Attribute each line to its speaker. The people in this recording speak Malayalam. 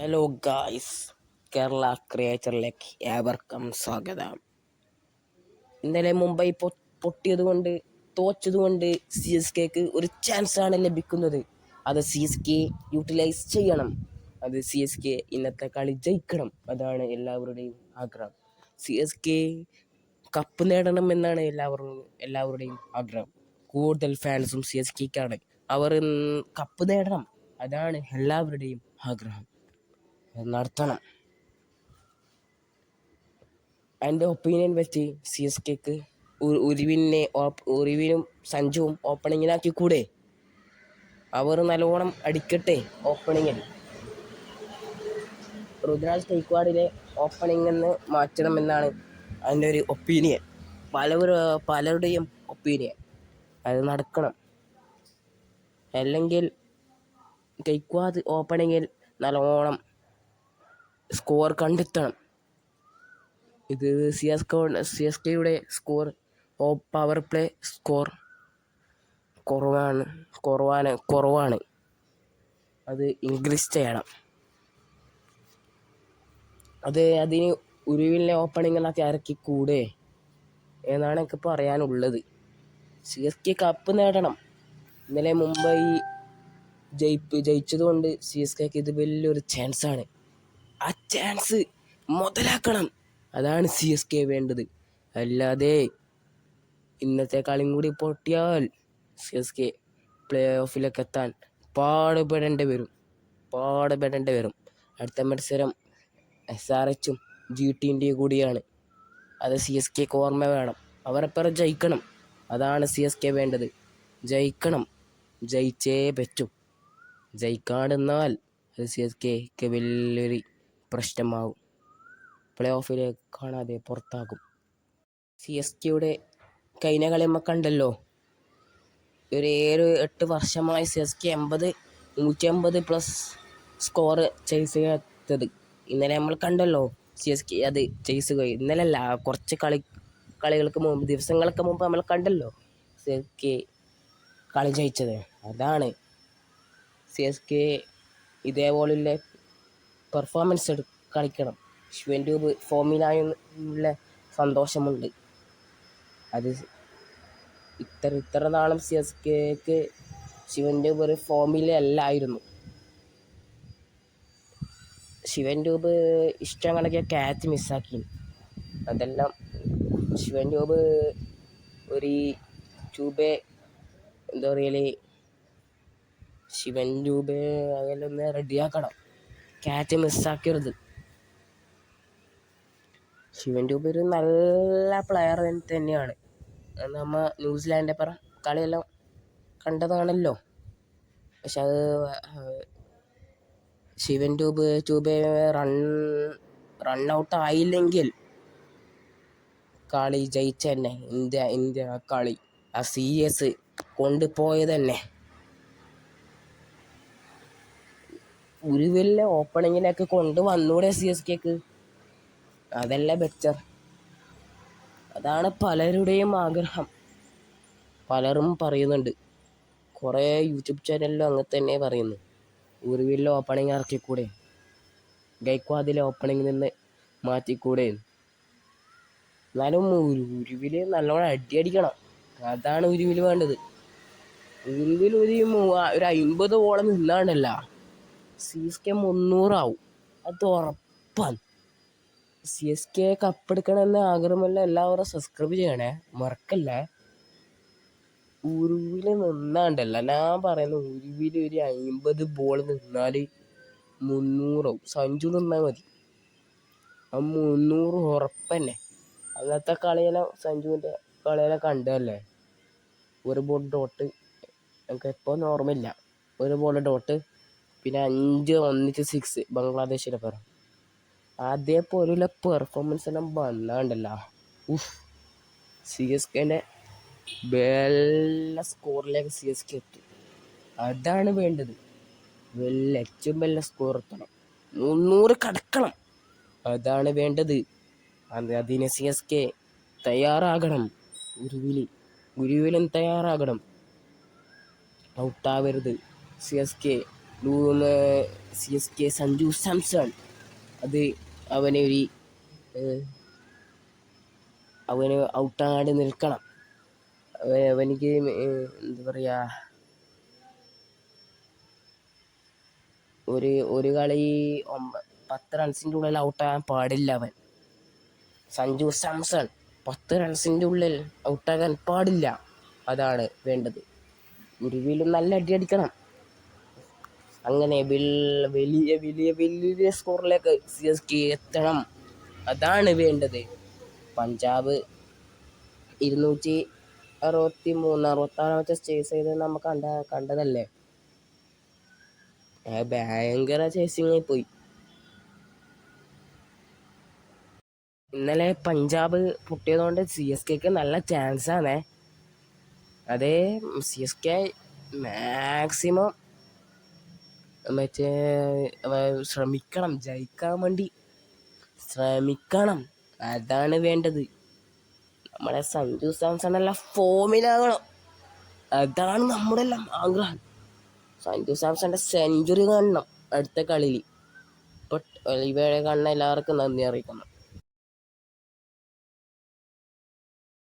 Speaker 1: ഹലോ ഗായ്സ്, കേരള ക്രിയേച്ചറിലേക്ക് ഏവർക്കും സ്വാഗതം. ഇന്നലെ മുംബൈ പൊട്ടിയതുകൊണ്ട് തോറ്റതുകൊണ്ട് CSKക്ക് ഒരു ചാൻസ് ആണ് ലഭിക്കുന്നത്. അത് CSK യൂട്ടിലൈസ് ചെയ്യണം. അത് CSK ഇന്നത്തെ കളി ജയിക്കണം. അതാണ് എല്ലാവരുടെയും ആഗ്രഹം. CSK കപ്പ് നേടണം എന്നാണ് എല്ലാവരുടെയും ആഗ്രഹം. കൂടുതൽ ഫാൻസും CSKക്കാണ്. അവർ കപ്പ് നേടണം, അതാണ് എല്ലാവരുടെയും ആഗ്രഹം. നടത്തണം. എൻ്റെ ഒപ്പീനിയൻ വെച്ച് CSKക്ക് ഉരുവിനും സഞ്ജുവും ഓപ്പണിങ്ങിലാക്കി കൂടെ. അവർ നല്ലോണം അടിക്കട്ടെ ഓപ്പണിങ്ങിൽ. ഋതുരാജ് ഗെയ്ക്വാഡിനെ ഓപ്പണിംഗ് എന്ന് മാറ്റണമെന്നാണ് എൻ്റെ ഒരു ഒപ്പീനിയൻ. പലരുടെയും ഒപ്പീനിയൻ. അത് നടക്കണം. അല്ലെങ്കിൽ ഗെയ്ക്വാദ് ഓപ്പണിങ്ങിൽ നല്ലോണം സ്കോർ കണ്ടെത്തണം. ഇത് CSKയുടെ സ്കോർ പവർ പ്ലേ സ്കോർ കുറവാണ്. അത് ഇൻക്രീസ് ചെയ്യണം. അതിന് ഉരുവിലെ ഓപ്പണിങ്ങിലൊക്കെ ഇറക്കി കൂടെ എന്നാണ് എനിക്ക് പറയാനുള്ളത്. CSK കപ്പ് നേടണം. ഇന്നലെ മുംബൈ ജയിച്ചതുകൊണ്ട് CSKക്ക് ഇത് വലിയൊരു ചാൻസാണ്. ആ ചാൻസ് മുതലാക്കണം. അതാണ് CSK വേണ്ടത്. അല്ലാതെ ഇന്നത്തെ കളിയും കൂടി പൊട്ടിയാൽ CSK പ്ലേ ഓഫിലേക്ക് എത്താൻ പാടുപെടേണ്ടി വരും. അടുത്ത മത്സരം SRHും GTൻ്റെയും കൂടിയാണ്. അത് CSKക്ക് ഓർമ്മ വേണം. അവരെപ്പുറം ജയിക്കണം. അതാണ് CSK വേണ്ടത്. ജയിക്കണം. ജയിച്ചേ പറ്റൂ. ജയിക്കാണ്ടെന്നാൽ അത് CSKക്ക് വലിയൊരു പ്രശ്നമാകും. പ്ലേ ഓഫിലേക്ക് കാണാതെ പുറത്താകും. CSKയുടെ കഴിഞ്ഞ കളി നമ്മൾ കണ്ടല്ലോ. ഒരു 7-8 വർഷമായി CSK 150+ സ്കോർ ചേസ് ചെയ്യാത്തത്. ഇന്നലെ നമ്മൾ കണ്ടല്ലോ CSK അത് ചേസ് പോയി. ഇന്നലല്ല, കുറച്ച് ദിവസങ്ങൾക്ക് മുമ്പ് നമ്മൾ കണ്ടല്ലോ CSK കളി ജയിച്ചത്. അതാണ് CSK ഇതേപോലുള്ള പെർഫോമൻസ് കളിക്കണം. ശിവൻ ട്യൂബ് ഫോമിലായുള്ള സന്തോഷമുണ്ട്. അത് ഇത്ര നാളും CSKക്ക് ശിവൻ ട്യൂബ് ഒരു ഫോമിലല്ലായിരുന്നു. ശിവൻ ട്യൂബ് ഇഷ്ടം കണക്കിയ ക്യാച്ച് മിസ്സാക്കി. അതെല്ലാം ശിവൻ ട്യൂബ് എന്താ പറയല്, ശിവൻ ട്യൂബ് അതെല്ലാം റെഡിയാക്കണം. ക്യാച്ച് മിസ്സാക്കരുത്. ശിവൻ ട്യൂബ് ഒരു നല്ല പ്ലെയർ തന്നെയാണ്. നമ്മൾ ന്യൂസിലാൻഡിൻ്റെ കളിയെല്ലാം കണ്ടതാണല്ലോ. പക്ഷെ അത് ശിവൻ ട്യൂബ് റൺ ഔട്ട് ആയില്ലെങ്കിൽ കളി ജയിച്ച തന്നെ. ഇന്ത്യ കളി ആ CS കൊണ്ടുപോയത് തന്നെ. ഒരു വലിയ ഓപ്പണിങ്ങിലേക്ക് കൊണ്ടുവന്നൂടെ CSKക്ക്? അതല്ല ബെറ്റർ. അതാണ് പലരുടെയും ആഗ്രഹം. പലരും പറയുന്നുണ്ട്. കുറേ യൂട്യൂബ് ചാനലിലും അങ്ങനെ തന്നെ പറയുന്നു. ഉരുവിലെ ഓപ്പണിങ് ഇറക്കിക്കൂടെ, ഗെയ്ക്വാദിലെ ഓപ്പണിങ്ങിൽ നിന്ന് മാറ്റിക്കൂടെ. എന്നാലും ഉരുവിൽ നല്ലോണം അടിക്കണം. അതാണ് ഉരുവിൽ വേണ്ടത്. ഉരുവിൽ ഒരു 50 ഓളം നിന്നാണ്ടല്ല CSK 300 ആവും. അത് ഉറപ്പാണ്. CSK കപ്പെടുക്കണമെന്ന് ആഗ്രഹമല്ല. എല്ലാവരും സബ്സ്ക്രൈബ് ചെയ്യണേ, മറക്കല്ലേ. ഉരുവിൽ നിന്നാണ്ടല്ല, ഞാൻ പറയുന്നത് ഉരുവിൽ ഒരു 50 ബോൾ നിന്നാൽ 300 ആവും. സഞ്ജു നിന്നാൽ മതി. ആ 300 ഉറപ്പന്നെ. അന്നത്തെ കളിയെല്ലാം സഞ്ജുവിൻ്റെ കളിയെല്ലാം കണ്ടതല്ലേ. ഒരു ബോൾ ഡോട്ട്, എനിക്ക് എപ്പോൾ ഓർമ്മയില്ല. ഒരു ബോൾ ഡോട്ട്, പിന്നെ 5 ഒന്നിച്ച് 6 ബംഗ്ലാദേശിനെ പറയും. അതേപോലുള്ള പെർഫോമൻസ് എല്ലാം വന്നാണ്ടല്ലോ. CSKൻ്റെ നല്ല സ്കോറിലേക്ക് CSK എത്തും. അതാണ് വേണ്ടത്. ഏറ്റവും വലിയ സ്കോർ എത്തണം. 300 കടക്കണം. അതാണ് വേണ്ടത്. അതിന് CSK തയ്യാറാകണം. ഉരുവിലും തയ്യാറാകണം. ഔട്ടാവരുത് CSK. C S K Sanju Samson അത് അവനെ ഒരു അവന് ഔട്ടാകാണ്ട് നിൽക്കണം. അവനിക്ക് എന്താ പറയുക, ഒരു കളി 10 റൺസിൻ്റെ ഉള്ളിൽ ഔട്ടാകാൻ പാടില്ല. അവൻ സഞ്ജു സാംസൺ 10 റൺസിൻ്റെ ഉള്ളിൽ ഔട്ടാകാൻ പാടില്ല. അതാണ് വേണ്ടത്. ഉരുവിലും നല്ല അടി അടിക്കണം. അങ്ങനെ വലിയ വലിയ വലിയ സ്കോറിലേക്ക് സി എസ് കെ എത്തണം. അതാണ് വേണ്ടത്. പഞ്ചാബ് 263-66 ചേസ് ചെയ്ത് നമ്മൾ കണ്ടതല്ലേ. ഭയങ്കര ചേസിങ് ആയി പോയി. ഇന്നലെ പഞ്ചാബ് പൊട്ടിയതുകൊണ്ട് സി എസ് കെക്ക് നല്ല ചാൻസാണേ. അതേ സി എസ് കെ മാക്സിമം ശ്രമിക്കണം, ജയിക്കാൻ വേണ്ടി ശ്രമിക്കണം. അതാണ് വേണ്ടത്. നമ്മളെ സഞ്ജു സാംസൺ എല്ലാം ഫോമിലാകണം. അതാണ് നമ്മുടെ എല്ലാം ആഗ്രഹം. സഞ്ജു സാംസന്റെ സെഞ്ചുറി കാണണം അടുത്ത കളിയിൽ. ഇവരെ കാണുന്ന എല്ലാവർക്കും നന്ദി അറിയിക്കണം.